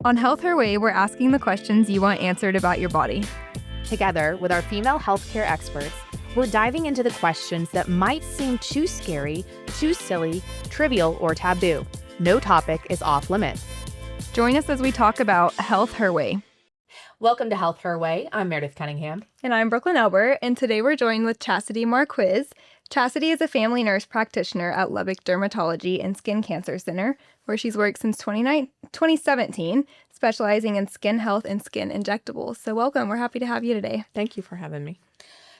On Health Her Way, we're asking the questions you want answered about your body. Together with our female healthcare experts, we're diving into the questions that might seem too scary, too silly, trivial, or taboo. No topic is off limits. Join us as we talk about Health Her Way. Welcome to Health Her Way. I'm Meredith Cunningham. And I'm Brooklyn Elbert, and today we're joined with Chasidy Marquis. Chasidy is a family nurse practitioner at Lubbock Dermatology and Skin Cancer Center, where she's worked since 2017, specializing in skin health and skin injectables. So welcome. We're happy to have you today. Thank you for having me.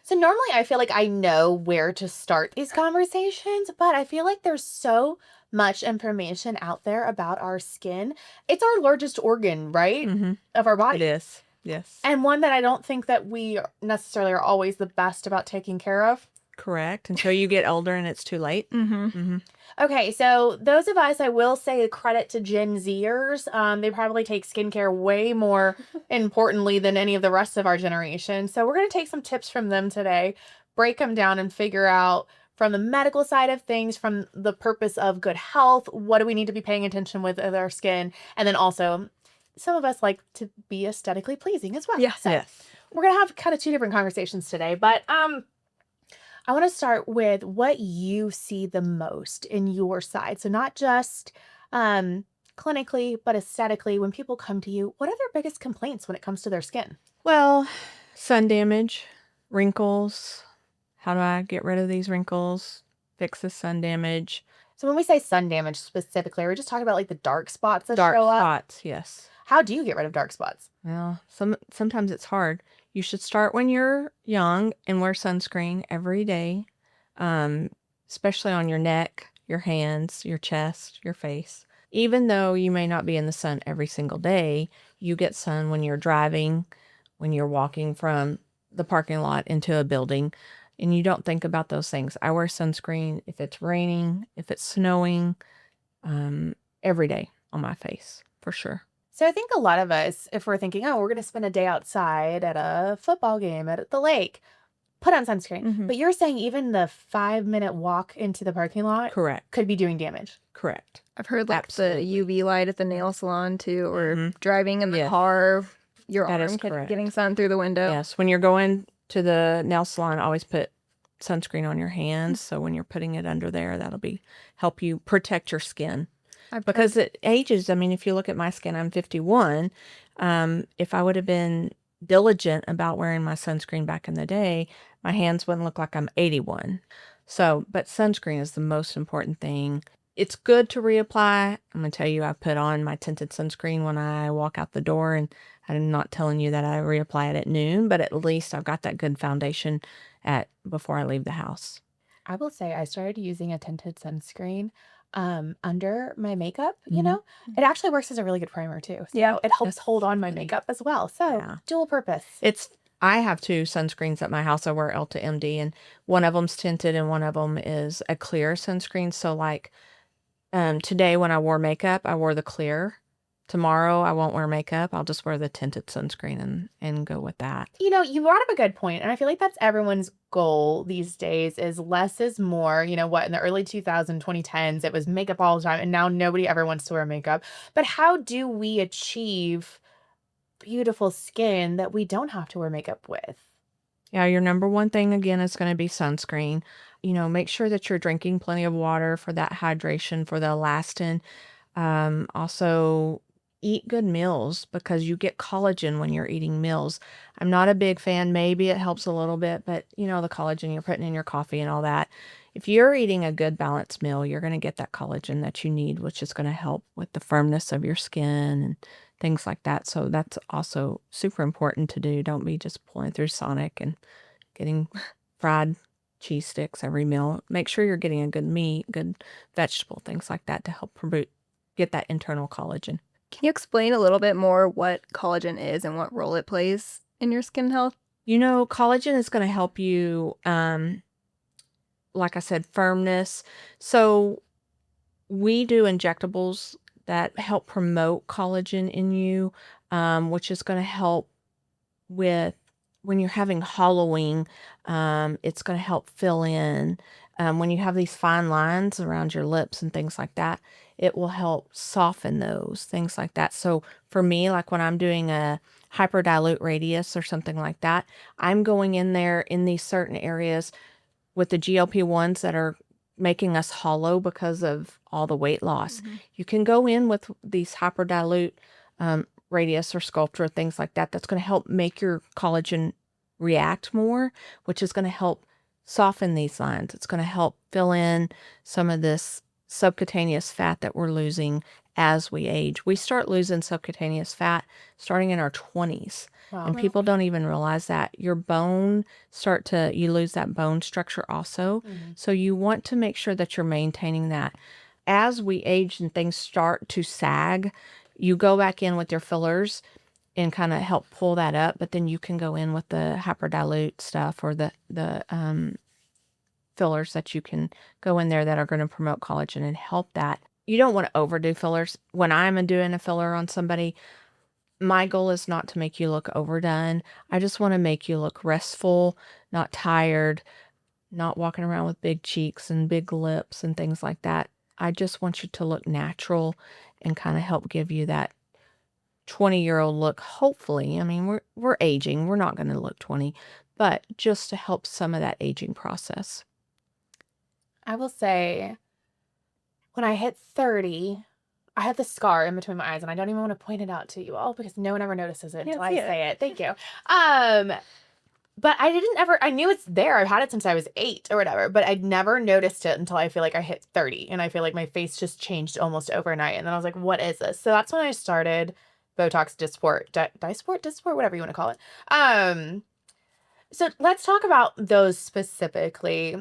So normally I feel like I know where to start these conversations, but I feel like there's so much information out there about our skin. It's our largest organ, right? Mm-hmm. Of our body. It is, yes. And one that I don't think that we necessarily are always the best about taking care of. Correct. Until you get older and it's too late. Mm-hmm. Mm-hmm. Okay, so those of us, I will say credit to Gen Zers. They probably take skincare way more importantly than any of the rest of our generation. So we're going to take some tips from them today, break them down and figure out from the medical side of things, from the purpose of good health, what do we need to be paying attention with our skin? And then also, some of us like to be aesthetically pleasing as well. Yeah. So Yes. we're going to have kind of two different conversations today, but I want to start with what you see the most in your side. So not just clinically, but aesthetically, when people come to you, what are their biggest complaints when it comes to their skin? Well, sun damage, wrinkles. How do I get rid of these wrinkles? Fix the sun damage. So when we say sun damage specifically, are we just talking about like the dark spots that Dark show up? spots, yes. How do you get rid of dark spots? Well, sometimes it's hard. You should start when you're young and wear sunscreen every day, especially on your neck, your hands, your chest, your face. Even though you may not be in the sun every single day, you get sun when you're driving, when you're walking from the parking lot into a building, and you don't think about those things. I wear sunscreen if it's raining, if it's snowing, every day on my face, for sure. So I think a lot of us, if we're thinking, oh, we're going to spend a day outside at a football game at the lake, put on sunscreen. Mm-hmm. But you're saying even the 5-minute walk into the parking lot Correct. could be doing damage. Correct. I've heard like Absolutely. the UV light at the nail salon too, or Mhm. driving in the Yes. car, your That is arm correct. getting sun through the window. Yes, when you're going to the nail salon, always put sunscreen on your hands. So when you're putting it under there, that'll help you protect your skin. Because it ages. I mean, if you look at my skin, I'm 51. If I would have been diligent about wearing my sunscreen back in the day, my hands wouldn't look like I'm 81. So, but sunscreen is the most important thing. It's good to reapply. I'm going to tell you, I put on my tinted sunscreen when I walk out the door, and I'm not telling you that I reapply it at noon, but at least I've got that good foundation before I leave the house. I will say I started using a tinted sunscreen under my makeup, you Mhm. know. It actually works as a really good primer too. So Yeah. it helps Yes. hold on my makeup as well. So Yeah. dual purpose. I have two sunscreens at my house. I wear Ulta MD, and one of them's tinted and one of them is a clear sunscreen. So like today when I wore makeup, I wore the clear. Tomorrow I won't wear makeup. I'll just wear the tinted sunscreen and go with that. You know, you brought up a good point, and I feel like that's everyone's goal these days is less is more. You know what, in the early 2010s, it was makeup all the time, and now nobody ever wants to wear makeup. But how do we achieve beautiful skin that we don't have to wear makeup with? Yeah, your number one thing again is going to be sunscreen. You know, make sure that you're drinking plenty of water for that hydration, for the elastin. Also eat good meals because you get collagen when you're eating meals. I'm not a big fan. Maybe it helps a little bit, but you know, the collagen you're putting in your coffee and all that. If you're eating a good balanced meal, you're going to get that collagen that you need, which is going to help with the firmness of your skin and things like that. So that's also super important to do. Don't be just pulling through Sonic and getting fried cheese sticks every meal. Make sure you're getting a good meat, good vegetable, things like that to help get that internal collagen. Can you explain a little bit more what collagen is and what role it plays in your skin health? You know, collagen is going to help you, like I said, firmness. So we do injectables that help promote collagen in you, which is going to help with when you're having hollowing, it's going to help fill in. When you have these fine lines around your lips and things like that, it will help soften those, things like that. So for me, like when I'm doing a hyperdilute radius or something like that, I'm going in there in these certain areas with the GLP-1s that are making us hollow because of all the weight loss. You can go in with these hyperdilute radius or Sculptra, things like that. That's going to help make your collagen react more, which is going to help soften these lines. It's going to help fill in some of this subcutaneous fat that we're losing as we age. We start losing subcutaneous fat starting in our 20s. Wow. And people don't even realize that. Your bone you lose that bone structure also. So you want to make sure that you're maintaining that. As we age and things start to sag, you go back in with your fillers and kind of help pull that up, but then you can go in with the hyperdilute stuff or the fillers that you can go in there that are going to promote collagen and help that. You don't want to overdo fillers. When I'm doing a filler on somebody, my goal is not to make you look overdone. I just want to make you look restful, not tired, not walking around with big cheeks and big lips and things like that. I just want you to look natural and kind of help give you that 20-year-old look, hopefully. I mean, we're aging. We're not going to look 20, but just to help some of that aging process. I will say, when I hit 30, I have this scar in between my eyes, and I don't even want to point it out to you all because no one ever notices it until I say it. Thank you. But I knew it's there. I've had it since I was 8 or whatever, but I'd never noticed it until I feel like I hit 30, and I feel like my face just changed almost overnight. And then I was like, what is this? So that's when I started Botox Dysport, whatever you want to call it. So let's talk about those specifically.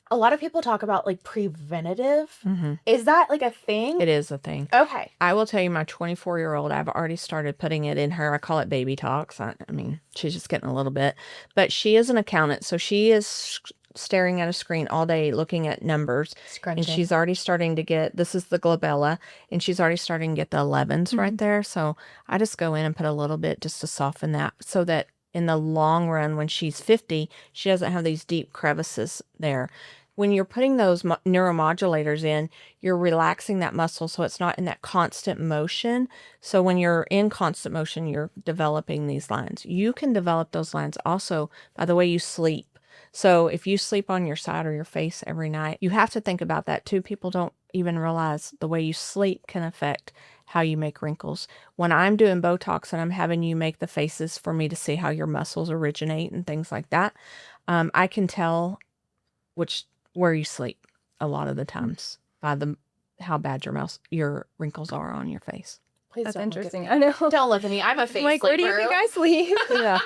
A lot of people talk about like preventative. Is that like a thing? It is a thing. Okay. I will tell you, my 24-year-old, I've already started putting it in her. I call it baby talks. I mean, she's just getting a little bit, but she is an accountant. So she is staring at a screen all day, looking at numbers. Scrunching. And she's already starting to get, this is the glabella, and she's already starting to get the 11s right there. So I just go in and put a little bit just to soften that so that in the long run, when she's 50, she doesn't have these deep crevices there. When you're putting those neuromodulators in, you're relaxing that muscle so it's not in that constant motion. So when you're in constant motion, you're developing these lines. You can develop those lines also by the way you sleep. So if you sleep on your side or your face every night, you have to think about that too. People don't even realize the way you sleep can affect how you make wrinkles. When I'm doing Botox and I'm having you make the faces for me to see how your muscles originate and things like that, I can tell where you sleep a lot of the times by how bad your wrinkles are on your face. Please That's don't interesting. Look at me. I know. Don't look at me. I'm a face Like, where do you think I sleep? Yeah.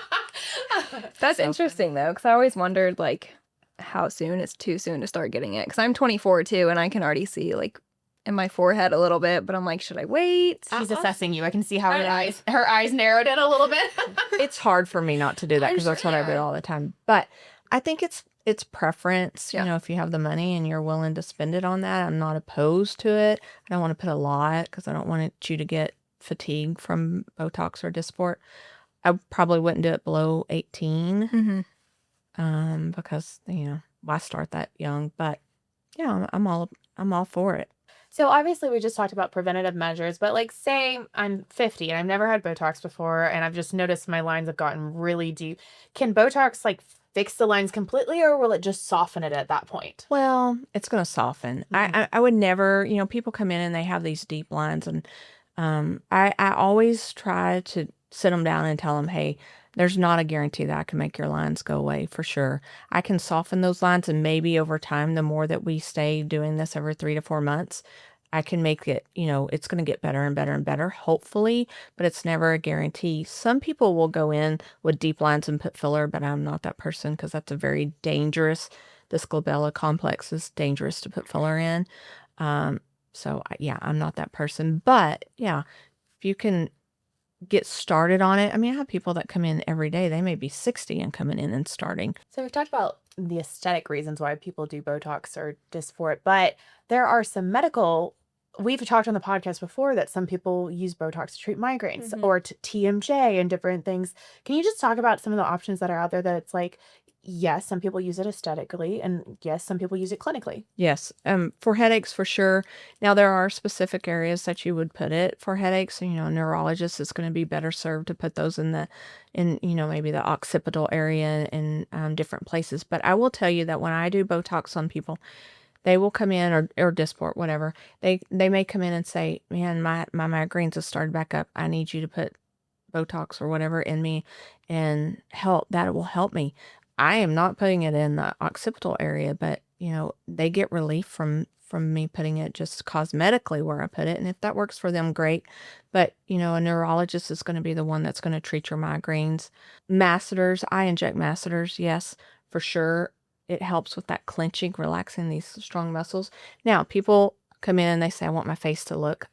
That's interesting, though, because I always wondered, like, how soon it's too soon to start getting it. Because I'm 24, too, and I can already see, like, in my forehead a little bit, but I'm like, should I wait? She's assessing you. I can see how her eyes narrowed in a little bit. It's hard for me not to do that because that's what I do all the time. But I think it's preference. Yeah. You know, if you have the money and you're willing to spend it on that, I'm not opposed to it. I don't want to put a lot because I don't want you to get fatigue from Botox or Dysport. I probably wouldn't do it below 18 because, you know, why start that young? But yeah, I'm all for it. So obviously we just talked about preventative measures, but like say I'm 50 and I've never had Botox before and I've just noticed my lines have gotten really deep. Can Botox like fix the lines completely or will it just soften it at that point? Well, it's going to soften. I would never, you know, people come in and they have these deep lines and I always try to sit them down and tell them, hey, there's not a guarantee that I can make your lines go away for sure. I can soften those lines and maybe over time, the more that we stay doing this every 3 to 4 months, I can make it, you know, it's going to get better and better and better, hopefully, but it's never a guarantee. Some people will go in with deep lines and put filler, but I'm not that person because that's a very dangerous, this glabella complex is dangerous to put filler in. So yeah, I'm not that person, but yeah, if you can get started on it. I mean, I have people that come in every day. They may be 60 and coming in and starting. So we've talked about the aesthetic reasons why people do Botox or Dysport, but there are some medical we've talked on the podcast before that some people use Botox to treat migraines Mhm. or to TMJ and different things. Can you just talk about some of the options that are out there that it's like, yes, some people use it aesthetically, and yes, some people use it clinically? Yes, for headaches for sure. Now there are specific areas that you would put it for headaches. You know, a neurologist is going to be better served to put those in maybe the occipital area and different places. But I will tell you that when I do Botox on people, they will come in or Dysport, whatever. They may come in and say, "Man, my migraines have started back up. I need you to put Botox or whatever in me and help. That will help me." I am not putting it in the occipital area, but they get relief from me putting it just cosmetically where I put it. And if that works for them, great. But a neurologist is going to be the one that's going to treat your migraines. Masseters, I inject masseters, yes, for sure. It helps with that clenching, relaxing these strong muscles. Now, people come in and they say, "I want my face to look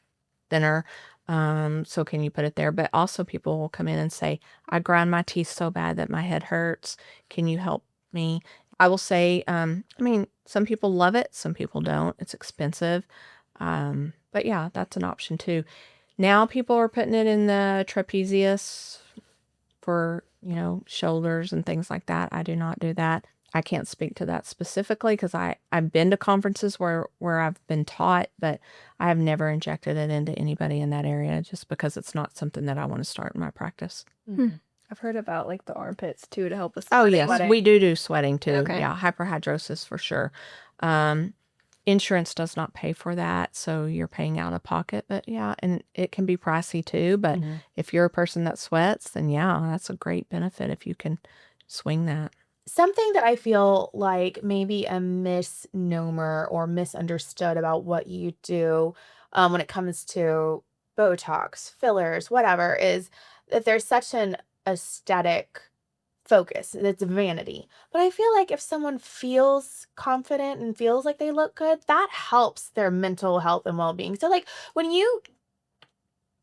thinner. So can you put it there?" But also people will come in and say, "I grind my teeth so bad that my head hurts. Can you help me?" I will say, some people love it, some people don't. It's expensive. But yeah, that's an option too. Now people are putting it in the trapezius for, shoulders and things like that. I do not do that. I can't speak to that specifically because I've been to conferences where I've been taught, but I have never injected it into anybody in that area just because it's not something that I want to start in my practice. I've heard about like the armpits too to help with Oh, sweating. yes, we do sweating too. Okay. Yeah, hyperhidrosis for sure. Insurance does not pay for that, so you're paying out of pocket. But yeah, and it can be pricey too. But if you're a person that sweats, then yeah, that's a great benefit if you can swing that. Something that I feel like maybe a misnomer or misunderstood about what you do when it comes to Botox, fillers, whatever, is that there's such an aesthetic focus. It's vanity. But I feel like if someone feels confident and feels like they look good, that helps their mental health and well-being. So like when you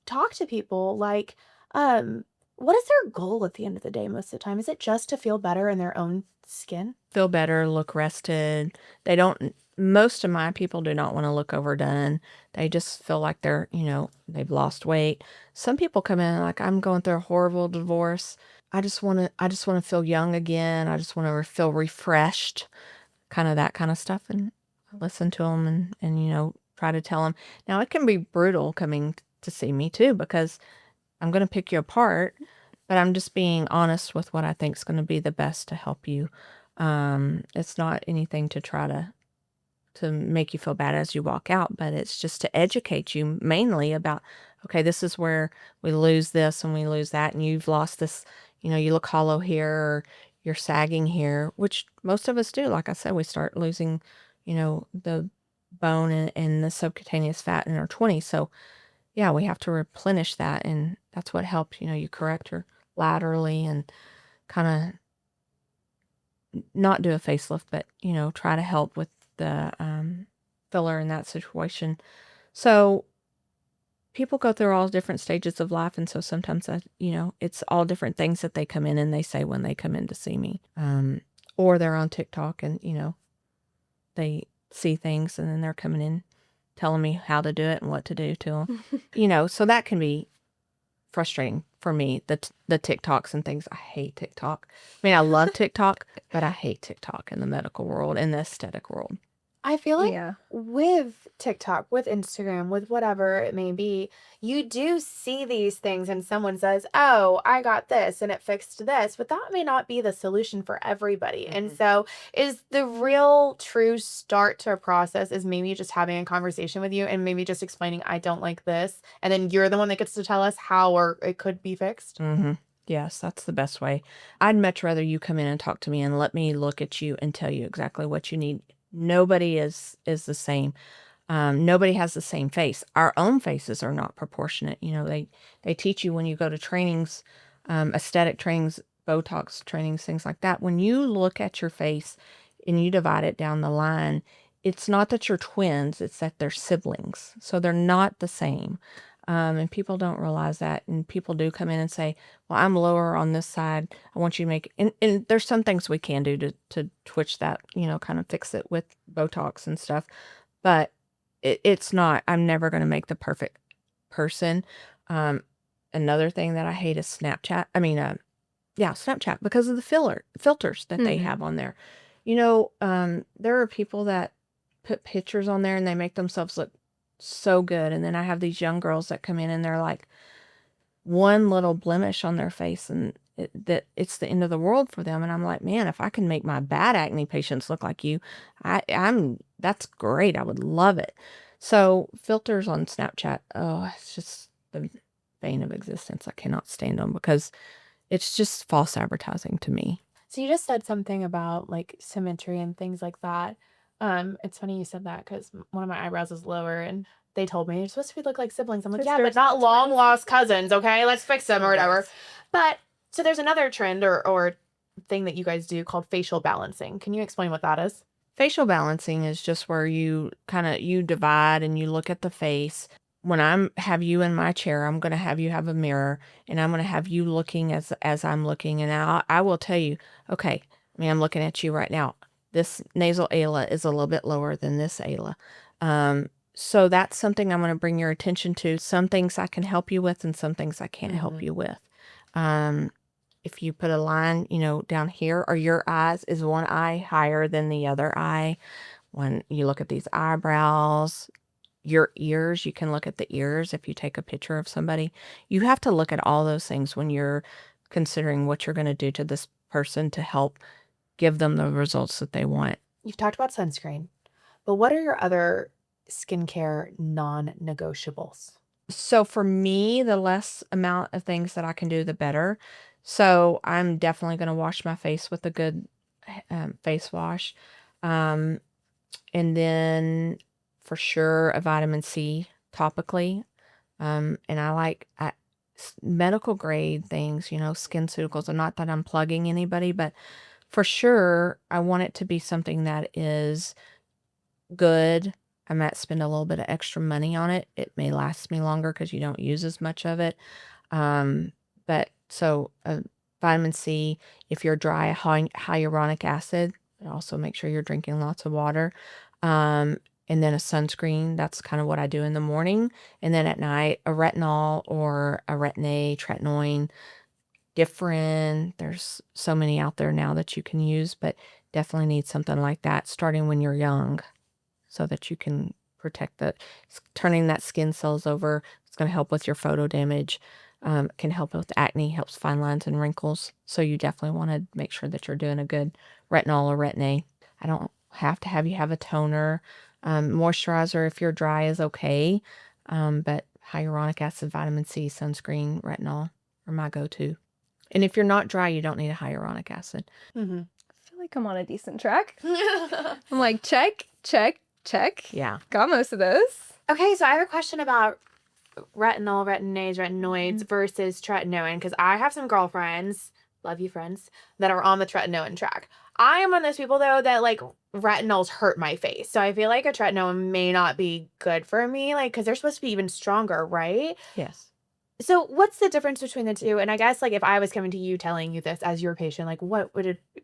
talk to people, like, what is their goal at the end of the day most of the time? Is it just to feel better in their own skin? Feel better, look rested. Most of my people do not want to look overdone. They just feel like they've lost weight. Some people come in like, "I'm going through a horrible divorce. I just want to feel young again. I just want to feel refreshed," kind of that kind of stuff. And I listen to them and try to tell them. Now, it can be brutal coming to see me too, because I'm going to pick you apart, but I'm just being honest with what I think is going to be the best to help you. It's not anything to try to make you feel bad as you walk out, but it's just to educate you mainly about, okay, this is where we lose this and we lose that, and you've lost this, you look hollow here, or you're sagging here, which most of us do. Like I said, we start losing, the bone and the subcutaneous fat in our 20s. So yeah, we have to replenish that, and that's what helps, you correct her laterally and kind of not do a facelift, but, try to help with the filler in that situation. So people go through all different stages of life, and so sometimes it's all different things that they come in and they say when they come in to see me. Or they're on TikTok and, they see things and then they're coming in telling me how to do it and what to do to them. So that can be frustrating for me, the TikToks and things. I hate TikTok. I mean, I love TikTok, but I hate TikTok in the medical world and the aesthetic world. I feel like Yeah. with TikTok, with Instagram, with whatever it may be, you do see these things and someone says, "Oh, I got this and it fixed this," but that may not be the solution for everybody. And so is the real true start to a process is maybe just having a conversation with you and maybe just explaining, "I don't like this." And then you're the one that gets to tell us how or it could be fixed. Yes, that's the best way. I'd much rather you come in and talk to me and let me look at you and tell you exactly what you need. Nobody is the same. Nobody has the same face. Our own faces are not proportionate. They teach you when you go to trainings, aesthetic trainings, Botox trainings, things like that. When you look at your face and you divide it down the line, it's not that you're twins, it's that they're siblings. So they're not the same. And people don't realize that. And people do come in and say, "Well, I'm lower on this side. I want you to make," and there's some things we can do to twitch that, kind of fix it with Botox and stuff. But it's not, I'm never going to make the perfect person. Another thing that I hate is Snapchat. Snapchat, because of the filters that they have on there. There are people that put pictures on there and they make themselves look so good. And then I have these young girls that come in and they're like one little blemish on their face and it's the end of the world for them. And I'm like, man, if I can make my bad acne patients look like you, that's great. I would love it. So filters on Snapchat, oh, it's just the bane of existence. I cannot stand them because it's just false advertising to me. So you just said something about like symmetry and things like that. It's funny you said that because one of my eyebrows is lower and they told me you're supposed to look like siblings. I'm like, yeah, but not long lost cousins. Okay, let's fix them or whatever. But so there's another trend or thing that you guys do called facial balancing. Can you explain what that is? Facial balancing is just where you divide and you look at the face. When have you in my chair, I'm going to have you have a mirror and I'm going to have you looking as I'm looking. And I will tell you, okay, I'm looking at you right now. This nasal ala is a little bit lower than this ala. So that's something I'm going to bring your attention to. Some things I can help you with and some things I can't help you with. If you put a line, down here, or your eyes, is one eye higher than the other eye? When you look at these eyebrows, your ears, you can look at the ears if you take a picture of somebody. You have to look at all those things when you're considering what you're going to do to this person to help give them the results that they want. You've talked about sunscreen, but what are your other skincare non-negotiables? So for me, the less amount of things that I can do, the better. So I'm definitely going to wash my face with a good face wash. And then for sure a vitamin C topically. And I like medical grade things, SkinCeuticals. And not that I'm plugging anybody, but for sure I want it to be something that is good. I might spend a little bit of extra money on it. It may last me longer because you don't use as much of it. But so vitamin C, if you're dry, hyaluronic acid. Also make sure you're drinking lots of water. And then a sunscreen. That's kind of what I do in the morning. And then at night, a retinol or a retin-A, tretinoin, different. There's so many out there now that you can use, but definitely need something like that starting when you're young so that you can protect turning that skin cells over. It's going to help with your photo damage. Can help with acne, helps fine lines and wrinkles. So you definitely want to make sure that you're doing a good retinol or retin-A. I don't have to have you have a toner. Moisturizer, if you're dry, is okay. But hyaluronic acid, vitamin C, sunscreen, retinol are my go-to. And if you're not dry, you don't need a hyaluronic acid. Mm-hmm. I feel like I'm on a decent track. I'm like, check. Yeah. Got most of those. Okay, so I have a question about retinol, retinoids, retinoids versus tretinoin, because I have some girlfriends, love you friends, that are on the tretinoin track. I am one of those people, though, that like retinols hurt my face. So I feel like a tretinoin may not be good for me, like, because they're supposed to be even stronger, right? Yes. So what's the difference between the two? And I guess, like, if I was coming to you telling you this as your patient, like, what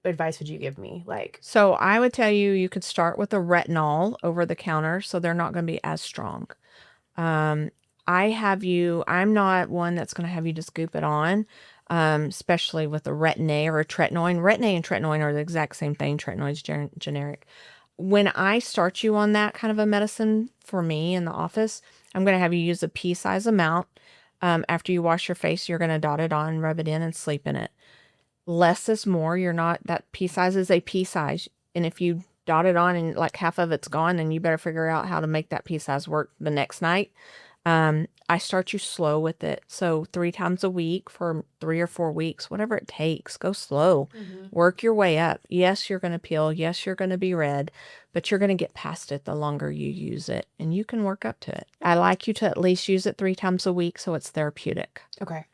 advice would you give me? Like, so I would tell you could start with a retinol over the counter, so they're not going to be as strong. I'm not one that's going to have you just goop it on, especially with a retin-A or a tretinoin. Retin-A and tretinoin are the exact same thing. Tretinoin's generic. When I start you on that kind of a medicine for me in the office, I'm going to have you use a pea-size amount. After you wash your face, you're going to dot it on, rub it in, and sleep in it. Less is more. That pea size is a pea size. And if you dot it on and like half of it's gone, then you better figure out how to make that pea size work the next night. I start you slow with it. So 3 times a week for 3 or 4 weeks, whatever it takes, go slow. Work your way up. Yes, you're going to peel. Yes, you're going to be red, but you're going to get past it the longer you use it, and you can work up to it. I like you to at least use it 3 times a week so it's therapeutic. okay.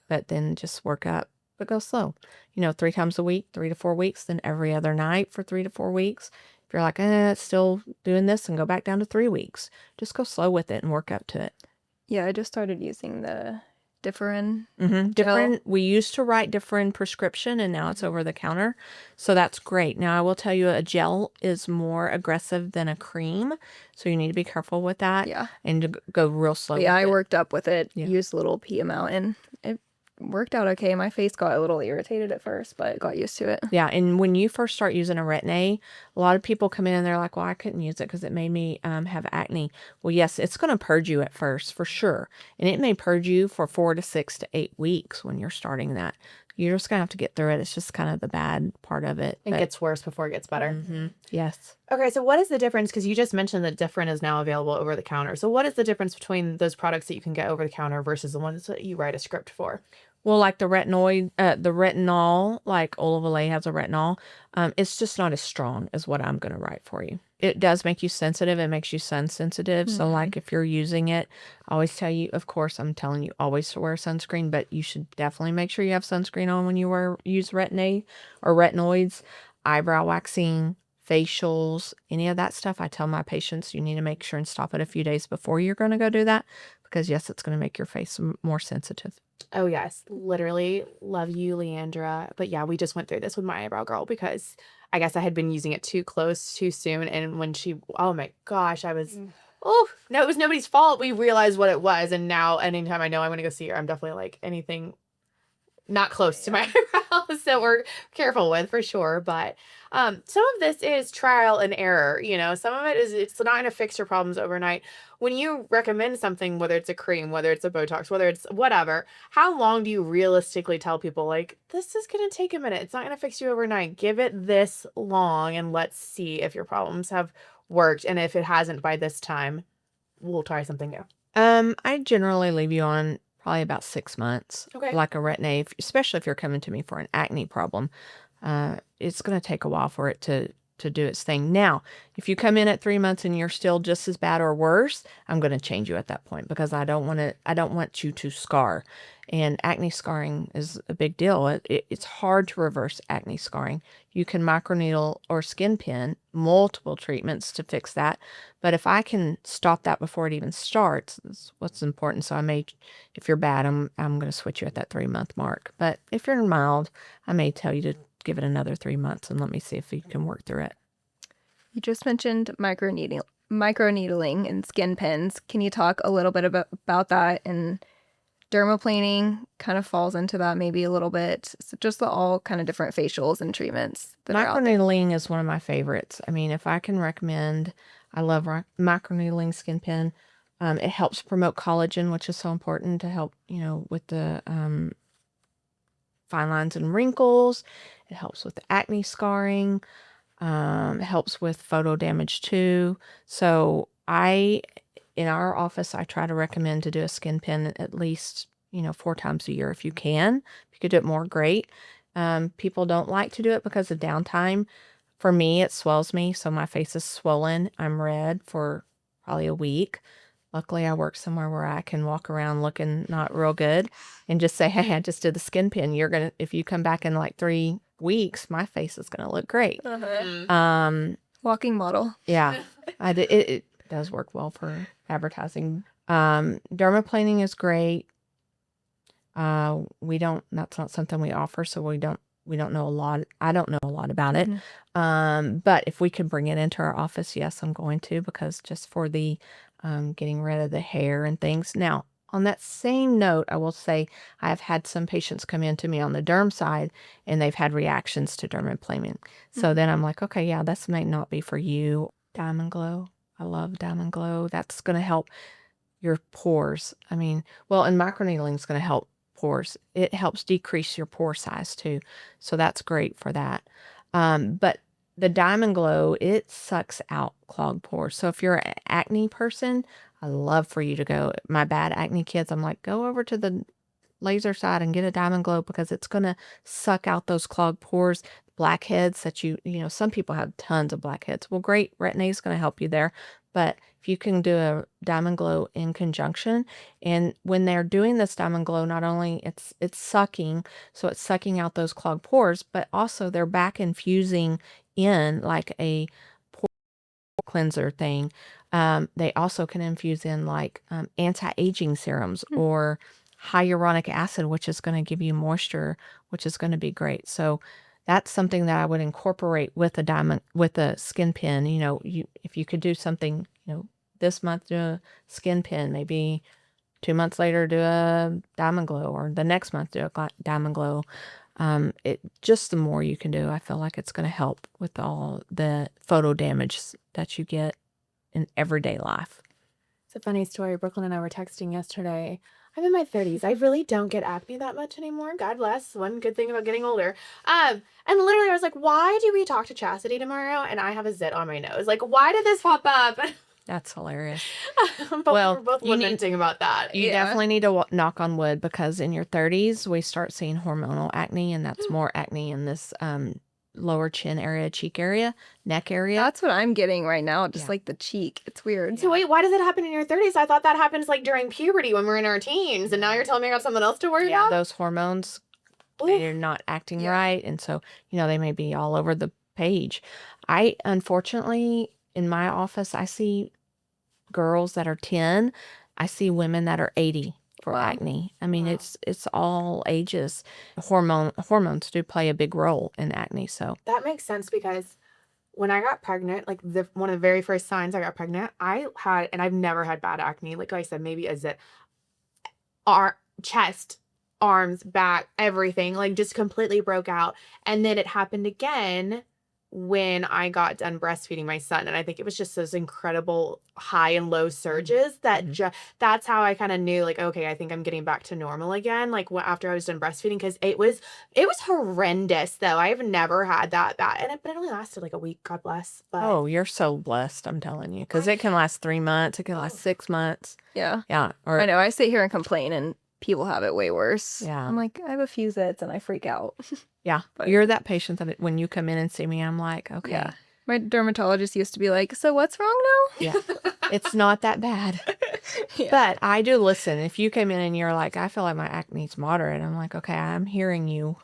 But then just work up, but go slow. 3 times a week, 3 to 4 weeks, then every other night for 3 to 4 weeks. If you're like, it's still doing this, and go back down to 3 weeks. Just go slow with it and work up to it. Yeah, I just started using the different Mm-hmm. gel. Different. We used to write different prescription, and now it's over the counter. So that's great. Now I will tell you, a gel is more aggressive than a cream, so you need to be careful with that. Yeah. And to go real slow. But yeah, with I it. worked up with it, Yeah. used a little P amount, and it worked out okay. My face got a little irritated at first, but got used to it. Yeah, and when you first start using a retin-A, a lot of people come in and they're like, well, I couldn't use it because it made me have acne. Well, yes, it's going to purge you at first, for sure. And it may purge you for 4 to 6 to 8 weeks when you're starting that. You're just going to have to get through it. It's just kind of the bad part of it. It gets worse before it gets better. Mm-hmm. Yes. Okay, so what is the difference? Because you just mentioned that Different is now available over the counter. So what is the difference between those products that you can get over the counter versus the ones that you write a script for? Well, like the retinol, like Olivale has a retinol, it's just not as strong as what I'm going to write for you. It does make you sensitive. It makes you sun sensitive. So like if you're using it, I always tell you, of course, I'm telling you always to wear sunscreen, but you should definitely make sure you have sunscreen on when you use retin-A or retinoids, eyebrow waxing, facials, any of that stuff. I tell my patients, you need to make sure and stop it a few days before you're going to go do that, because yes, it's going to make your face more sensitive. Oh, yes. Literally love you, Leandra. But yeah, we just went through this with my eyebrow girl because I guess I had been using it too close too soon. And when oh my gosh, no, it was nobody's fault. We realized what it was. And now anytime I know I'm going to go see her, I'm definitely like anything not close to my eyebrows that we're careful with for sure. But some of this is trial and error. Some of it is, it's not going to fix your problems overnight. When you recommend something, whether it's a cream, whether it's a Botox, whether it's whatever, how long do you realistically tell people, like, this is going to take a minute. It's not going to fix you overnight. Give it this long and let's see if your problems have worked. And if it hasn't by this time, we'll try something new. I generally leave you on probably about 6 months. Okay. Like a retin-A, especially if you're coming to me for an acne problem. It's going to take a while for it to do its thing. Now, if you come in at 3 months and you're still just as bad or worse, I'm going to change you at that point, because I don't want you to scar. And acne scarring is a big deal. It's hard to reverse acne scarring. You can microneedle or skin pin, multiple treatments to fix that. But if I can stop that before it even starts, that's what's important. So if you're bad, I'm going to switch you at that 3 month mark. But if you're mild, I may tell you to give it another 3 months and let me see if you can work through it. You just mentioned microneedling and skin pins. Can you talk a little bit about that? And dermaplaning kind of falls into that maybe a little bit. So just all kind of different facials and treatments that are out there. Microneedling is one of my favorites. I mean, if I can recommend, I love microneedling skin pin. It helps promote collagen, which is so important to help, with the fine lines and wrinkles. It helps with the acne scarring. It helps with photo damage too. So in our office, I try to recommend to do a skin pin at least, 4 times a year if you can. If you could do it more, great. People don't like to do it because of downtime. For me, it swells me, so my face is swollen. I'm red for probably a week. Luckily, I work somewhere where I can walk around looking not real good and just say, hey, I just did the skin pin. If you come back in like 3 weeks, my face is going to look great. Walking model. Yeah, it does work well for advertising. Dermaplaning is great. That's not something we offer, so we don't know a lot. I don't know a lot about it. But if we can bring it into our office, yes, I'm going to, because just for the getting rid of the hair and things. Now, on that same note, I will say I have had some patients come in to me on the derm side and they've had reactions to dermaplaning. So then I'm like, okay, yeah, this might not be for you. Diamond Glow. I love Diamond Glow. That's going to help your pores. And microneedling is going to help pores. It helps decrease your pore size too. So that's great for that. But the Diamond Glow, it sucks out clogged pores. So if you're an acne person, I love for you to go. My bad acne kids, I'm like, go over to the laser side and get a Diamond Glow, because it's going to suck out those clogged pores, blackheads that some people have tons of blackheads. Well, great. Retin-A is going to help you there. But if you can do a Diamond Glow in conjunction, and when they're doing this Diamond Glow, not only it's sucking, so it's sucking out those clogged pores, but also they're back infusing in like a pore cleanser thing. They also can infuse in like anti-aging serums or hyaluronic acid, which is going to give you moisture, which is going to be great. So that's something that I would incorporate with a skin pin. If you could do something, this month do a skin pin, maybe 2 months later do a diamond glow, or the next month do a diamond glow. Just the more you can do, I feel like it's going to help with all the photo damage that you get in everyday life. It's a funny story. Brooklyn and I were texting yesterday. I'm in my 30s. I really don't get acne that much anymore. God bless. One good thing about getting older. And literally I was like, why do we talk to Chasidy tomorrow? And I have a zit on my nose. Like, why did this pop up? That's hilarious. But Well, we're both lamenting about that. You definitely need to knock on wood, because in your 30s, we start seeing hormonal acne, and that's more acne in this lower chin area, cheek area, neck area. That's what I'm getting right now, just Yeah. like the cheek. It's weird. So wait, why does it happen in your 30s? I thought that happens like during puberty when we're in our teens, and now you're telling me I got something else to worry Yeah, about? those hormones, Oof. they're not acting right, and so they may be all over the page. I unfortunately, in my office, I see girls that are 10. I see women that are 80 for Wow. acne. I mean, Wow. it's all ages. Hormones do play a big role in acne. So That makes sense, because when I got pregnant, like one of the very first signs I got pregnant, I had, and I've never had bad acne. Like I said, maybe a zit, chest, arms, back, everything, like just completely broke out. And then it happened again when I got done breastfeeding my son. And I think it was just those incredible high and low surges that that's how I kind of knew, like, okay, I think I'm getting back to normal again. Like after I was done breastfeeding, because it was horrendous though. I've never had that bad. But it only lasted like a week, God bless. But oh, you're so blessed, I'm telling you, because it can last 3 months. It can last 6 months. Yeah. Yeah. Or I know. I sit here and complain, and people have it way worse. Yeah. I'm like, I have a few zits, and I freak out. yeah, But- you're that patient that when you come in and see me, I'm like, okay, Yeah. My dermatologist used to be like, so what's wrong now? yeah, it's not that bad. Yeah. But I do listen. If you came in and you're like, I feel like my acne's moderate, I'm like, okay, I'm hearing you.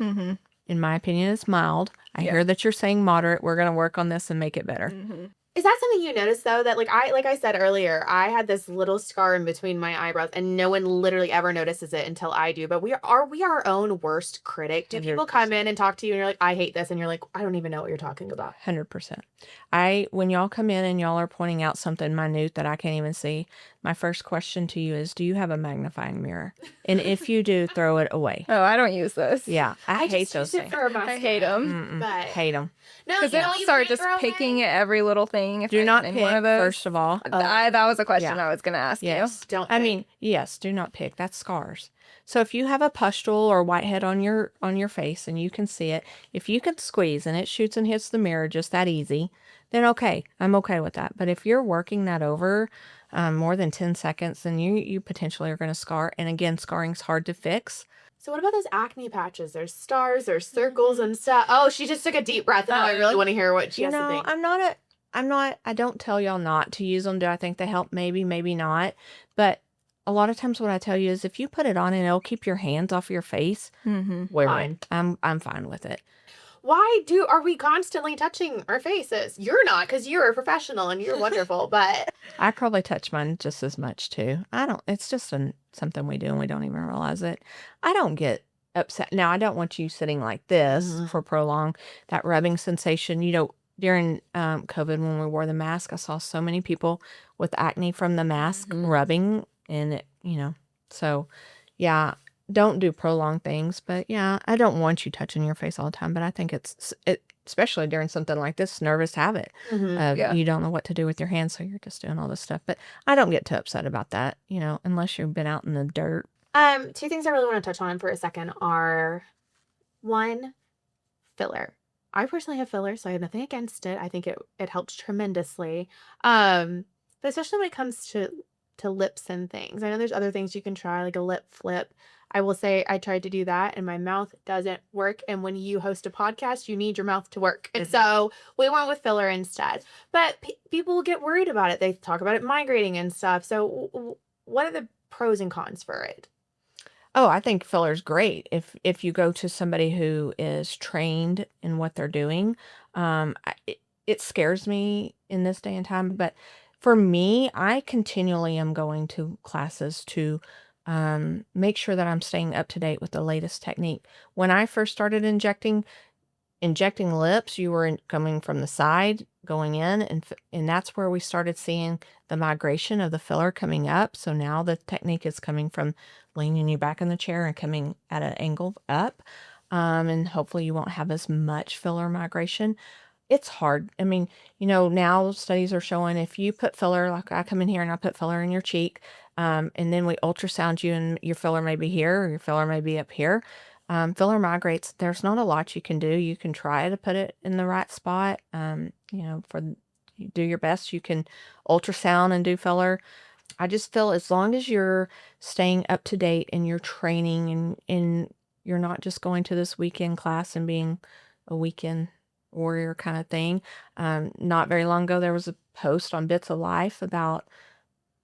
Mm-hmm. In my opinion, it's mild. I Yeah. hear that you're saying moderate. We're going to work on this and make it better. Mm-hmm. is that something you noticed though? That like I said earlier, I had this little scar in between my eyebrows, and no one literally ever notices it until I do. But we are our own worst critic. Do people come in and talk to you and you're like, I hate this, and you're like, I don't even know what you're talking about? 100%. When y'all come in and y'all are pointing out something minute that I can't even see, my first question to you is, do you have a magnifying mirror? And if you do, throw it away. Oh, I don't use this. Yeah, I hate just those use it things. for mascara. I hate them. Mm-mm, But hate them. no, Because you then know I'll you start can't just throw picking away? at every little thing. If Do I not find pick, one of those. first of all. That was a question Yeah. I was going to ask Yes. Don't I pick. mean, yes, do not pick. That's scars. So if you have a pustule or whitehead on your face and you can see it, if you can squeeze and it shoots and hits the mirror just that easy, then okay, I'm okay with that. But if you're working that over more than 10 seconds, then you potentially are going to scar. And again, scarring's hard to fix. So what about those acne patches? There's stars, there's circles and stuff. Oh, she just took a deep breath, and now I really want to hear what she has to think. I don't tell y'all not to use them. Do I think they help? Maybe, maybe not. But a lot of times what I tell you is if you put it on and it'll keep your hands off your face, Mm-hmm. wear Fine. it. I'm fine with it. Why are we constantly touching our faces? You're not, because you're a professional and you're wonderful, but I probably touch mine just as much too. It's just something we do and we don't even realize it. I don't get upset. Now, I don't want you sitting like this for prolonged, that rubbing sensation. During COVID, when we wore the mask, I saw so many people with acne from the mask rubbing, and so yeah, don't do prolonged things. But yeah, I don't want you touching your face all the time, but I think especially during something like this, nervous habit. Yeah. You don't know what to do with your hands, so you're just doing all this stuff. But I don't get too upset about that, unless you've been out in the dirt. two things I really want to touch on for a second are, one, filler. I personally have filler, so I have nothing against it. I think it helps tremendously. But especially when it comes to lips and things. I know there's other things you can try, like a lip flip. I will say I tried to do that and my mouth doesn't work. And when you host a podcast, you need your mouth to work. And so we went with filler instead. But people get worried about it. They talk about it migrating and stuff. So what are the pros and cons for it? Oh, I think filler's great if you go to somebody who is trained in what they're doing. It scares me in this day and time, but for me, I continually am going to classes to make sure that I'm staying up to date with the latest technique. When I first started injecting lips, you were coming from the side, going in, and that's where we started seeing the migration of the filler coming up. So now the technique is coming from leaning you back in the chair and coming at an angle up. And hopefully you won't have as much filler migration. It's hard. I mean, now studies are showing if you put filler, like I come in here and I put filler in your cheek, and then we ultrasound you and your filler may be here or your filler may be up here. Filler migrates. There's not a lot you can do. You can try to put it in the right spot. You do your best. You can ultrasound and do filler. I just feel as long as you're staying up to date in your training and you're not just going to this weekend class and being a weekend warrior kind of thing. Not very long ago, there was a post on Bits of Life about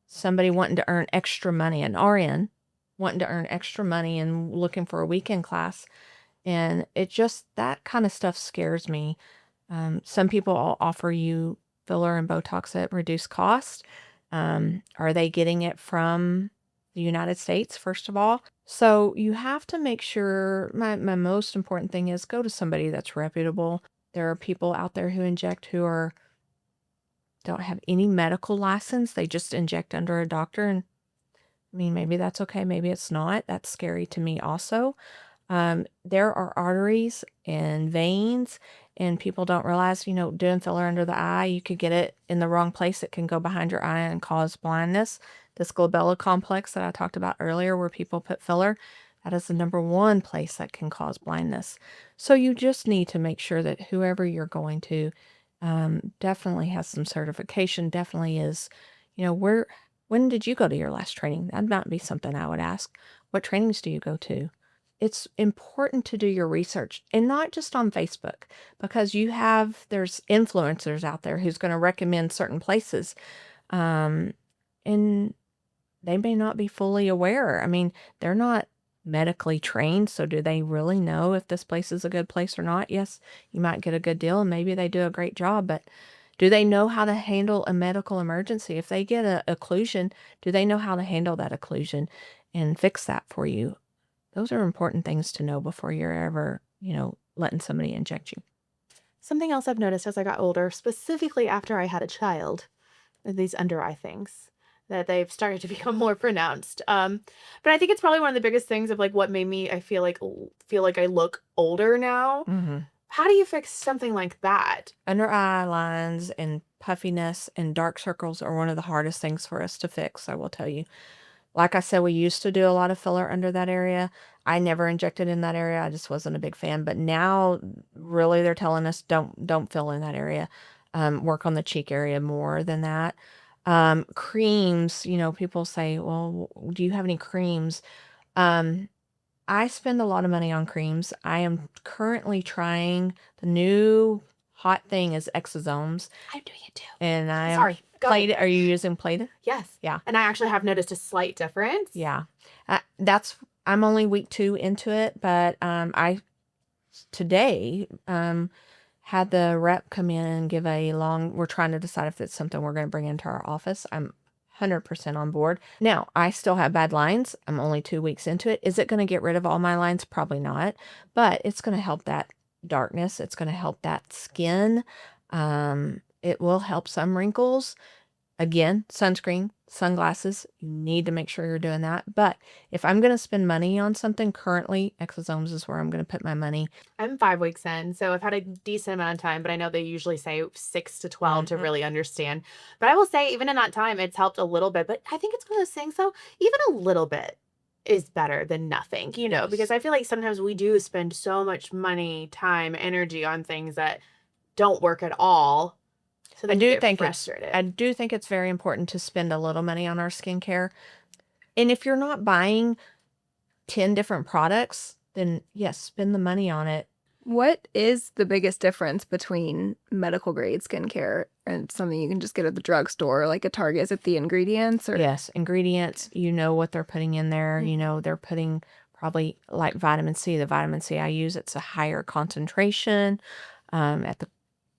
somebody wanting to earn extra money, an RN wanting to earn extra money and looking for a weekend class. And that kind of stuff scares me. Some people offer you filler and Botox at reduced cost. Are they getting it from the United States, first of all? So you have to make sure, my most important thing is go to somebody that's reputable. There are people out there who inject who don't have any medical license. They just inject under a doctor. And I mean, maybe that's okay. Maybe it's not. That's scary to me also. There are arteries and veins, and people don't realize, doing filler under the eye, you could get it in the wrong place. It can go behind your eye and cause blindness. This glabella complex that I talked about earlier, where people put filler, that is the number one place that can cause blindness. So you just need to make sure that whoever you're going to definitely has some certification, definitely is, when did you go to your last training? That might be something I would ask. What trainings do you go to? It's important to do your research, and not just on Facebook, because there's influencers out there who's going to recommend certain places. And they may not be fully aware. I mean, they're not medically trained, so do they really know if this place is a good place or not? Yes, you might get a good deal and maybe they do a great job, but do they know how to handle a medical emergency? If they get an occlusion, do they know how to handle that occlusion and fix that for you? Those are important things to know before you're ever, letting somebody inject you. Something else I've noticed as I got older, specifically after I had a child, are these under eye things, that they've started to become more pronounced. But I think it's probably one of the biggest things of like what made me, I feel like I look older now. Mm-hmm. How do you fix something like that? Under eye lines and puffiness and dark circles are one of the hardest things for us to fix, I will tell you. Like I said, we used to do a lot of filler under that area. I never injected in that area. I just wasn't a big fan. But now, really, they're telling us don't fill in that area. Work on the cheek area more than that. Creams, people say, well, do you have any creams? I spend a lot of money on creams. I am currently trying the new hot thing is exosomes. I'm doing it too. And I am Sorry. Plate. Are you using Plate? Yes. Yeah. And I actually have noticed a slight difference. Yeah. I'm only week 2 into it, but I today had the rep come in and give we're trying to decide if it's something we're going to bring into our office. I'm 100% on board. Now, I still have bad lines. I'm only 2 weeks into it. Is it going to get rid of all my lines? Probably not, but it's going to help that darkness. It's going to help that skin. It will help some wrinkles. Again, sunscreen, sunglasses, you need to make sure you're doing that. But if I'm going to spend money on something, currently, exosomes is where I'm going to put my money. I'm 5 weeks in, so I've had a decent amount of time, but I know they usually say 6 to 12 to really understand. But I will say, even in that time, it's helped a little bit. But I think it's one of those things, though, even a little bit is better than nothing, Yes. because I feel like sometimes we do spend so much money, time, energy on things that don't work at all. So I do think it's very important to spend a little money on our skincare. And if you're not buying 10 different products, then yes, spend the money on it. What is the biggest difference between medical grade skincare and something you can just get at the drugstore, like a Target? Is it the ingredients? Or? Yes, ingredients, what they're putting in there. They're putting probably like vitamin C. The vitamin C I use, it's a higher concentration. At the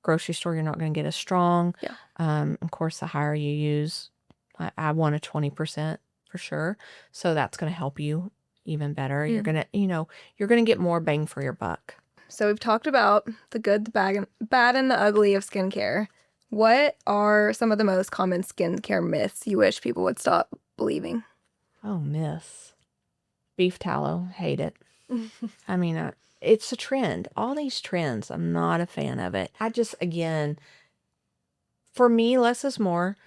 grocery store, you're not going to get as strong. Yeah. Of course, the higher you use, I want a 20%. for sure. So that's going to help you even better. You're going to, you're going to get more bang for your buck. So we've talked about the good, the bad, and the ugly of skincare. What are some of the most common skincare myths you wish people would stop believing? Oh, myths. Beef tallow. Hate it. I mean, it's a trend. All these trends, I'm not a fan of it. Again, for me, less is more.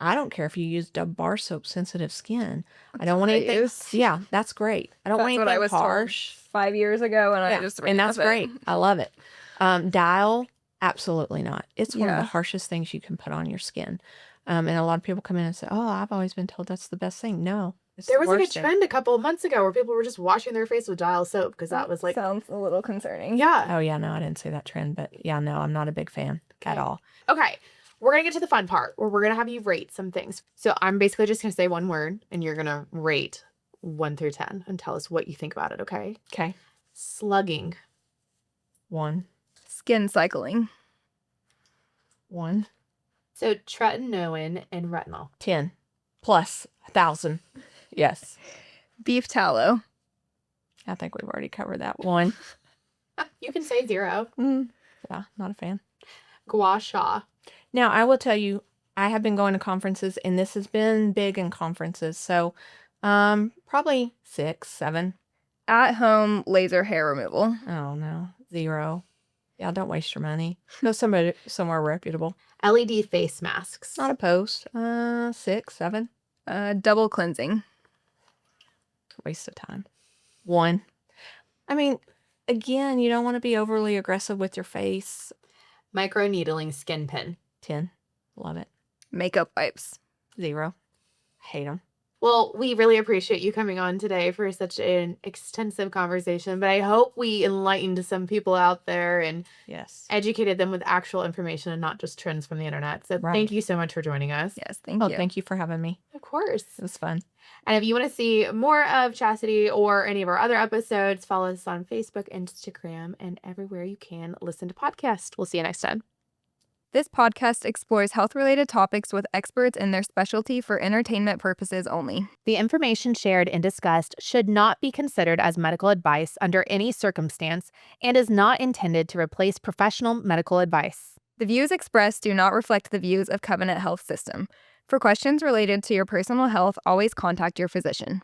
I don't care if you use Dove bar soap, sensitive skin. I don't want anything. Yeah, that's great. I don't want anything what I was harsh. told 5 years ago, and I just ran and that's with it. great. I love it. Dial, absolutely not. It's one of the Yeah. harshest things you can put on your skin. And a lot of people come in and say, "Oh, I've always been told that's the best thing." No, it's There the was like a worst thing. trend a couple of months ago where people were just washing their face with Dial soap because that was like, Sounds a little concerning. yeah. Oh yeah, no, I didn't say that trend, but yeah, no, I'm not a big fan at all. Okay, we're going to get to the fun part where we're going to have you rate some things. So I'm basically just going to say one word and you're going to rate 1 through 10 and tell us what you think about it, okay? Okay. Slugging. 1. Skin cycling. 1. So tretinoin and retinol. 10 plus 1,000. Yes. Beef tallow. I think we've already covered that. 1. You can say 0. Yeah, not a fan. Gua sha. Now, I will tell you, I have been going to conferences, and this has been big in conferences. So, probably 6, 7. At home laser hair removal. Oh, no. 0. Yeah, don't waste your money. Go somewhere reputable. LED face masks. Not opposed. 6, 7. Double cleansing. Waste of time. 1. I mean, again, you don't want to be overly aggressive with your face. Microneedling skin pin. 10. Love it. Makeup wipes. 0. Hate them. Well, we really appreciate you coming on today for such an extensive conversation, but I hope we enlightened some people out there and Yes. educated them with actual information and not just trends from the internet. So Thank you so much for joining us. Yes, thank you. Thank you for having me. Of course. It was fun. And if you want to see more of Chasidy or any of our other episodes, follow us on Facebook, Instagram, and everywhere you can listen to podcasts. We'll see you next time. This podcast explores health-related topics with experts in their specialty for entertainment purposes only. The information shared and discussed should not be considered as medical advice under any circumstance and is not intended to replace professional medical advice. The views expressed do not reflect the views of Covenant Health System. For questions related to your personal health, always contact your physician.